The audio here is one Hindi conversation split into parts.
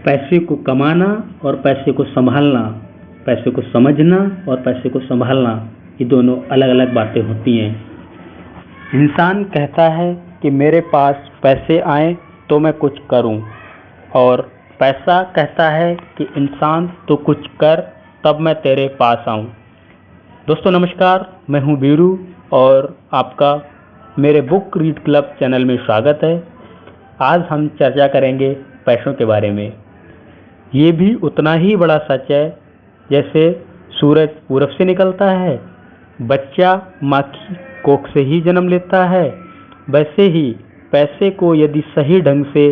पैसे को कमाना और पैसे को संभालना, पैसे को समझना और पैसे को संभालना, ये दोनों अलग अलग बातें होती हैं। इंसान कहता है कि मेरे पास पैसे आए तो मैं कुछ करूं, और पैसा कहता है कि इंसान तो कुछ कर तब मैं तेरे पास आऊं। दोस्तों नमस्कार, मैं हूं बीरू और आपका मेरे बुक रीड क्लब चैनल में स्वागत है। आज हम चर्चा करेंगे पैसों के बारे में। ये भी उतना ही बड़ा सच है जैसे सूरज पूरब से निकलता है, बच्चा माँ की कोख से ही जन्म लेता है, वैसे ही पैसे को यदि सही ढंग से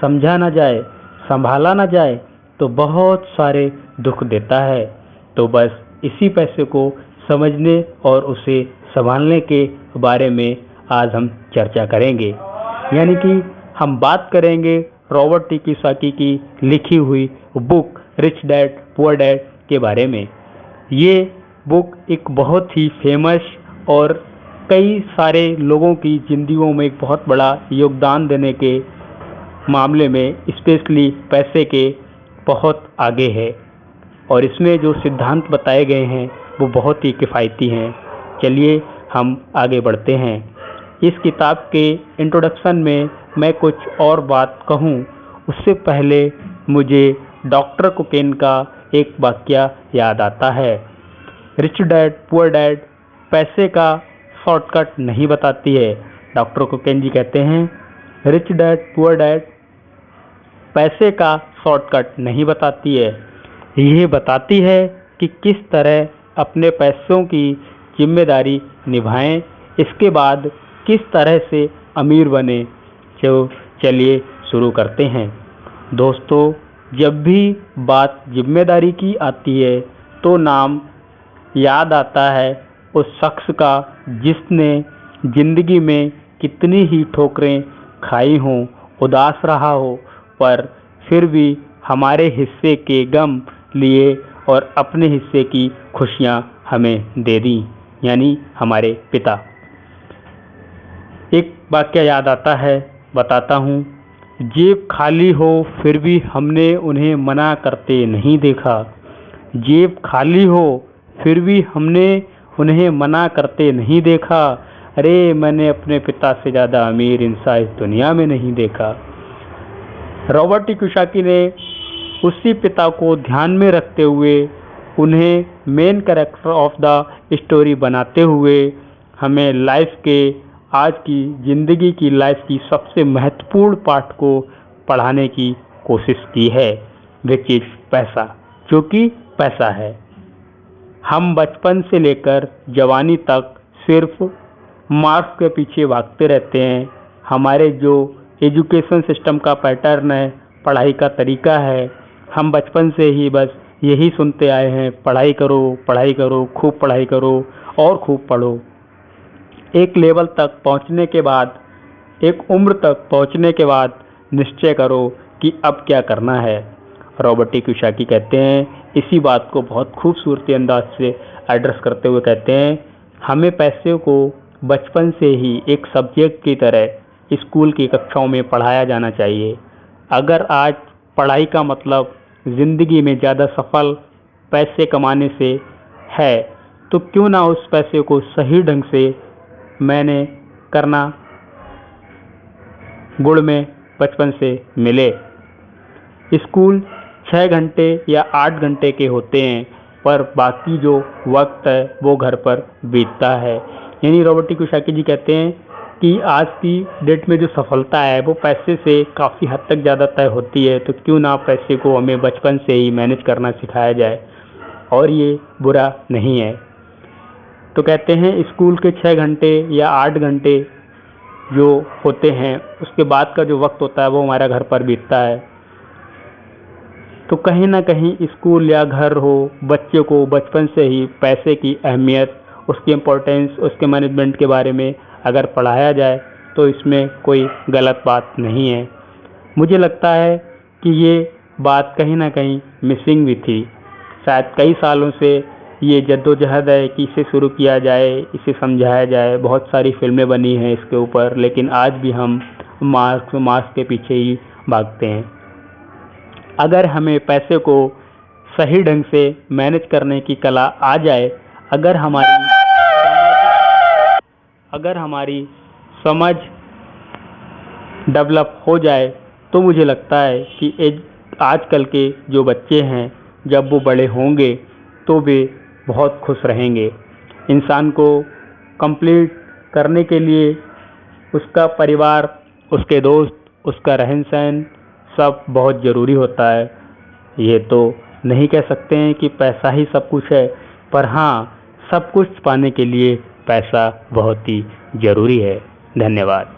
समझा ना जाए, संभाला ना जाए तो बहुत सारे दुख देता है। तो बस इसी पैसे को समझने और उसे संभालने के बारे में आज हम चर्चा करेंगे। यानी कि हम बात करेंगे रॉबर्ट टी कियोसाकी की लिखी हुई book rich dad poor dad के बारे में। ये बुक एक बहुत ही फेमस और कई सारे लोगों की जिंदगियों में एक बहुत बड़ा योगदान देने के मामले में स्पेशली पैसे के बहुत आगे है, और इसमें जो सिद्धांत बताए गए हैं वो बहुत ही किफ़ायती हैं। चलिए हम आगे बढ़ते हैं। इस किताब के इंट्रोडक्शन में मैं कुछ और बात कहूँ उससे पहले मुझे डॉक्टर कोकेन का एक वाक्य याद आता है। रिच डैड पुअर डैड पैसे का शॉर्टकट नहीं बताती है। डॉक्टर कोकेन जी कहते हैं, रिच डैड पुअर डैड पैसे का शॉर्टकट नहीं बताती है, ये बताती है कि किस तरह अपने पैसों की जिम्मेदारी निभाएं, इसके बाद किस तरह से अमीर बने। चलिए शुरू करते हैं। दोस्तों, जब भी बात जिम्मेदारी की आती है तो नाम याद आता है उस शख्स का जिसने जिंदगी में कितनी ही ठोकरें खाई हों, उदास रहा हो, पर फिर भी हमारे हिस्से के गम लिए और अपने हिस्से की खुशियां हमें दे दी, यानी हमारे पिता। एक वाक्य याद आता है, बताता हूँ। जेब खाली हो फिर भी हमने उन्हें मना करते नहीं देखा। जेब खाली हो फिर भी हमने उन्हें मना करते नहीं देखा। अरे मैंने अपने पिता से ज़्यादा अमीर इंसान इस दुनिया में नहीं देखा। रॉबर्ट टी कियोसाकी ने उसी पिता को ध्यान में रखते हुए उन्हें main character of the story बनाते हुए हमें लाइफ के आज की ज़िंदगी की लाइफ की सबसे महत्वपूर्ण पाठ को पढ़ाने की कोशिश की है, विच इज़ पैसा, जो कि पैसा है। हम बचपन से लेकर जवानी तक सिर्फ मार्क्स के पीछे भागते रहते हैं। हमारे जो एजुकेशन सिस्टम का पैटर्न है, पढ़ाई का तरीका है, हम बचपन से ही बस यही सुनते आए हैं, पढ़ाई करो, खूब पढ़ाई करो और खूब पढ़ो। एक लेवल तक पहुंचने के बाद, एक उम्र तक पहुंचने के बाद निश्चय करो कि अब क्या करना है। रॉबर्ट टी कियोसाकी कहते हैं, इसी बात को बहुत खूबसूरती अंदाज से एड्रेस करते हुए कहते हैं, हमें पैसे को बचपन से ही एक सब्जेक्ट की तरह स्कूल की कक्षाओं में पढ़ाया जाना चाहिए। अगर आज पढ़ाई का मतलब ज़िंदगी में ज़्यादा सफल पैसे कमाने से है तो क्यों ना उस पैसे को सही ढंग से मैंने करना गुण में बचपन से मिले। स्कूल 6 घंटे या 8 घंटे के होते हैं, पर बाकी जो वक्त है वो घर पर बीतता है। यानी रॉबर्ट टी कियोसाकी जी कहते हैं कि आज की डेट में जो सफलता है वो पैसे से काफ़ी हद तक ज़्यादा तय होती है, तो क्यों ना पैसे को हमें बचपन से ही मैनेज करना सिखाया जाए, और ये बुरा नहीं है। तो कहते हैं स्कूल के 6 घंटे या 8 घंटे जो होते हैं उसके बाद का जो वक्त होता है वो हमारा घर पर बीतता है। तो कहीं ना कहीं स्कूल या घर हो, बच्चे को बचपन से ही पैसे की अहमियत, उसकी इम्पोर्टेंस, उसके मैनेजमेंट के बारे में अगर पढ़ाया जाए तो इसमें कोई गलत बात नहीं है। मुझे लगता है कि ये बात कहीं ना कहीं मिसिंग भी थी। शायद कई सालों से ये जद्दोजहद है कि इसे शुरू किया जाए, इसे समझाया जाए। बहुत सारी फिल्में बनी हैं इसके ऊपर, लेकिन आज भी हम मार्क्स के पीछे ही भागते हैं। अगर हमें पैसे को सही ढंग से मैनेज करने की कला आ जाए, अगर हमारी समझ डेवलप हो जाए, तो मुझे लगता है कि आजकल के जो बच्चे हैं, जब वो बड़े होंगे तो वे बहुत खुश रहेंगे। इंसान को कंप्लीट करने के लिए उसका परिवार, उसके दोस्त, उसका रहन सहन सब बहुत ज़रूरी होता है। ये तो नहीं कह सकते हैं कि पैसा ही सब कुछ है, पर हाँ, सब कुछ पाने के लिए पैसा बहुत ही ज़रूरी है। धन्यवाद।